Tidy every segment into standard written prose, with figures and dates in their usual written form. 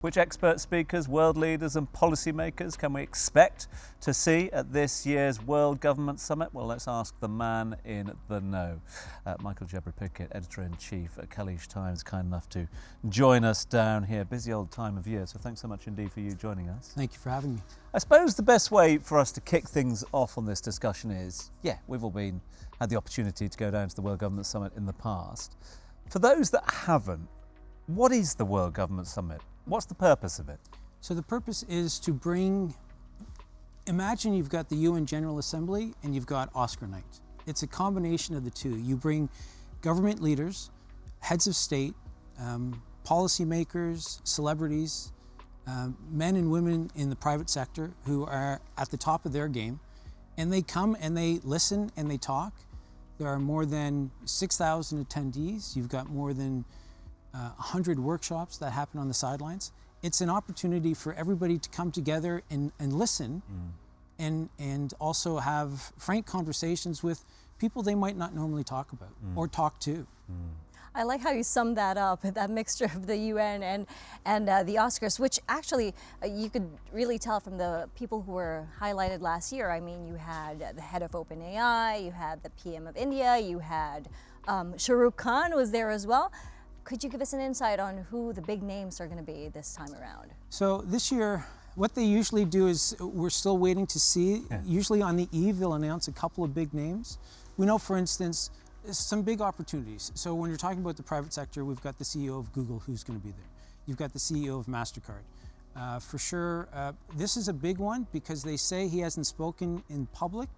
Which expert speakers, world leaders and policymakers can we expect to see at this year's World Government Summit? Well, let's ask the man in the know. Michael Jabri-Pickett, Editor-in-Chief at Khaleej Times, kind enough to join us down here. Busy old time of year, so thanks so much indeed for you joining us. Thank you for having me. I suppose the best way for us to kick things off on this discussion is, we've all had the opportunity to go down to the World Government Summit in the past. For those that haven't, what is the World Government Summit? What's the purpose of it? So the purpose is to imagine you've got the UN General Assembly and you've got Oscar night. It's a combination of the two. You bring government leaders, heads of state, policymakers, celebrities, men and women in the private sector who are at the top of their game, and they come and they listen and they talk. There are more than 6,000 attendees. You've got more than 100 workshops that happen on the sidelines. It's an opportunity for everybody to come together and listen and also have frank conversations with people they might not normally talk about or talk to. I like how you summed that up, that mixture of the UN and the Oscars, which actually you could really tell from the people who were highlighted last year. I mean, you had the head of OpenAI, you had the PM of India, you had Shah Rukh Khan was there as well. Could you give us an insight on who the big names are going to be this time around? So this year, what they usually do is we're still waiting to see. Usually on the eve, they'll announce a couple of big names. We know, for instance, some big opportunities. So when you're talking about the private sector, we've got the CEO of Google who's going to be there. You've got the CEO of MasterCard. For sure, this is a big one because they say he hasn't spoken in public,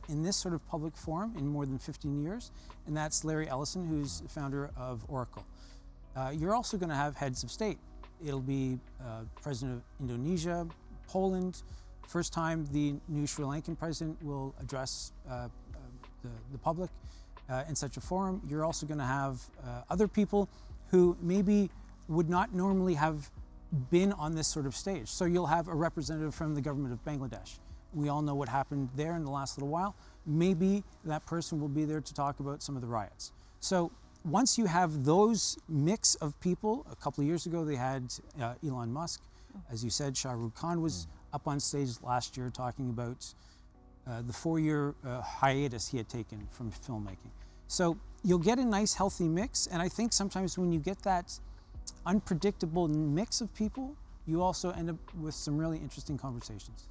in this sort of public forum in more than 15 years, and that's Larry Ellison, who's the founder of Oracle. You're also going to have heads of state. It'll be President of Indonesia, Poland. First time the new Sri Lankan president will address the public in such a forum. You're also going to have other people who maybe would not normally have been on this sort of stage. So you'll have a representative from the government of Bangladesh. We all know what happened there in the last little while. Maybe that person will be there to talk about some of the riots. So once you have those mix of people, a couple of years ago they had Elon Musk. As you said, Shah Rukh Khan was up on stage last year talking about the 4-year hiatus he had taken from filmmaking. So you'll get a nice healthy mix, and I think sometimes when you get that unpredictable mix of people, you also end up with some really interesting conversations.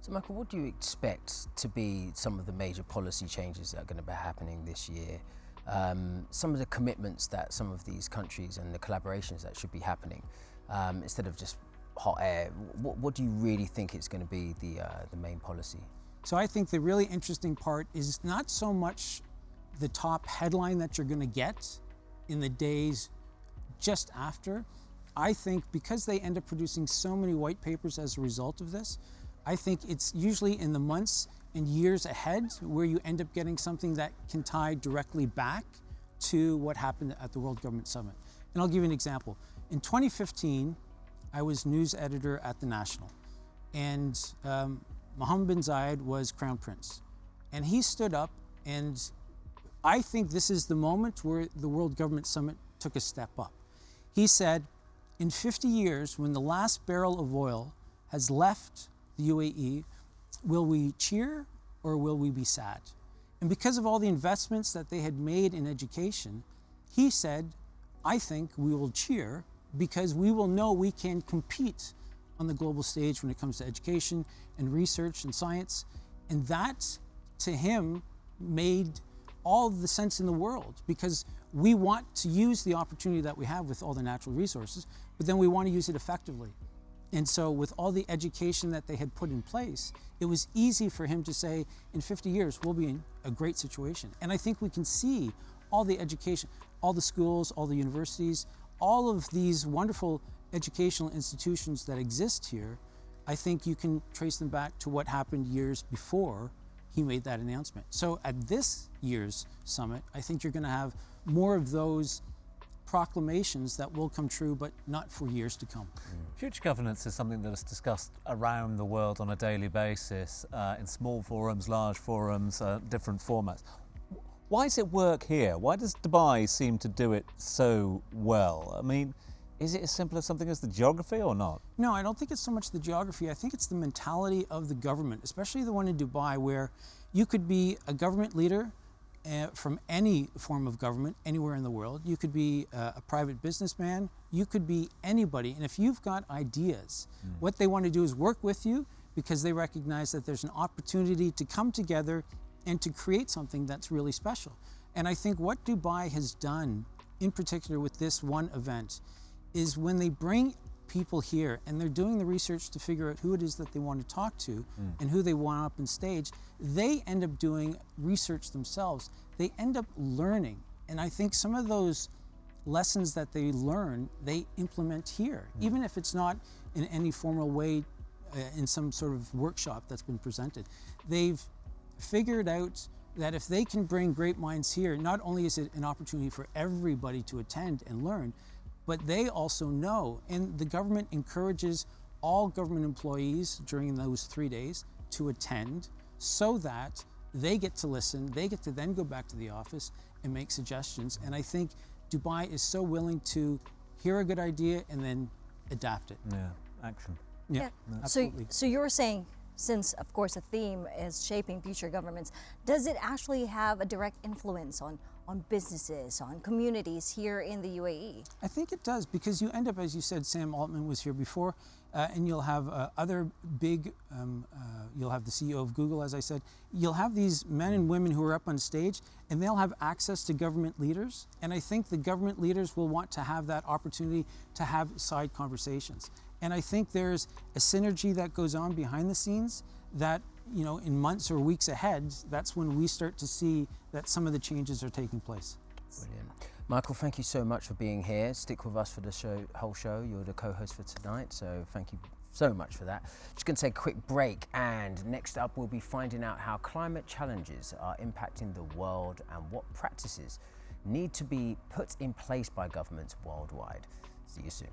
So Michael, what do you expect to be some of the major policy changes that are going to be happening this year? Some of the commitments that some of these countries and the collaborations that should be happening, instead of just hot air, what do you really think is going to be the main policy? So I think the really interesting part is not so much the top headline that you're going to get in the days just after. I think because they end up producing so many white papers as a result of this, I think it's usually in the months and years ahead where you end up getting something that can tie directly back to what happened at the World Government Summit. And I'll give you an example. In 2015, I was news editor at The National, and Mohammed bin Zayed was Crown Prince. And he stood up, and I think this is the moment where the World Government Summit took a step up. He said, in 50 years, when the last barrel of oil has left the UAE, will we cheer or will we be sad? And because of all the investments that they had made in education, he said, I think we will cheer because we will know we can compete on the global stage when it comes to education and research and science. And that, to him, made all the sense in the world, because we want to use the opportunity that we have with all the natural resources, but then we want to use it effectively. And so with all the education that they had put in place, it was easy for him to say, in 50 years, we'll be in a great situation. And I think we can see all the education, all the schools, all the universities, all of these wonderful educational institutions that exist here. I think you can trace them back to what happened years before he made that announcement. So at this year's summit, I think you're going to have more of those proclamations that will come true, but not for years to come. Future governance is something that is discussed around the world on a daily basis, in small forums, large forums, different formats. Why does it work here? Why does Dubai seem to do it so well? I mean, Is it as simple as something as the geography or not? No, I don't think it's so much the geography. I think it's the mentality of the government, especially the one in Dubai, where you could be a government leader from any form of government anywhere in the world. You could be a private businessman. You could be anybody. And if you've got ideas, what they want to do is work with you because they recognize that there's an opportunity to come together and to create something that's really special. And I think what Dubai has done, in particular with this one event, is when they bring people here and they're doing the research to figure out who it is that they want to talk to and who they want up on stage, they end up doing research themselves. They end up learning. And I think some of those lessons that they learn, they implement here, even if it's not in any formal way in some sort of workshop that's been presented. They've figured out that if they can bring great minds here, not only is it an opportunity for everybody to attend and learn, but they also know, and the government encourages all government employees during those 3 days to attend so that they get to listen, they get to then go back to the office and make suggestions. And I think Dubai is so willing to hear a good idea and then adapt it. Yeah, action. Yeah, absolutely. So you're saying, since of course the theme is shaping future governments, does it actually have a direct influence on businesses, on communities here in the UAE? I think it does, because you end up, as you said, Sam Altman was here before, and you'll have other big, you'll have the CEO of Google, as I said. You'll have these men and women who are up on stage, and they'll have access to government leaders. And I think the government leaders will want to have that opportunity to have side conversations. And I think there's a synergy that goes on behind the scenes that, you know, in months or weeks ahead, that's when we start to see that some of the changes are taking place. Brilliant. Michael, thank you so much for being here. Stick with us for the whole show. You're the co-host for tonight, so thank you so much for that. Just going to take a quick break, and next up we'll be finding out how climate challenges are impacting the world and what practices need to be put in place by governments worldwide. See you soon.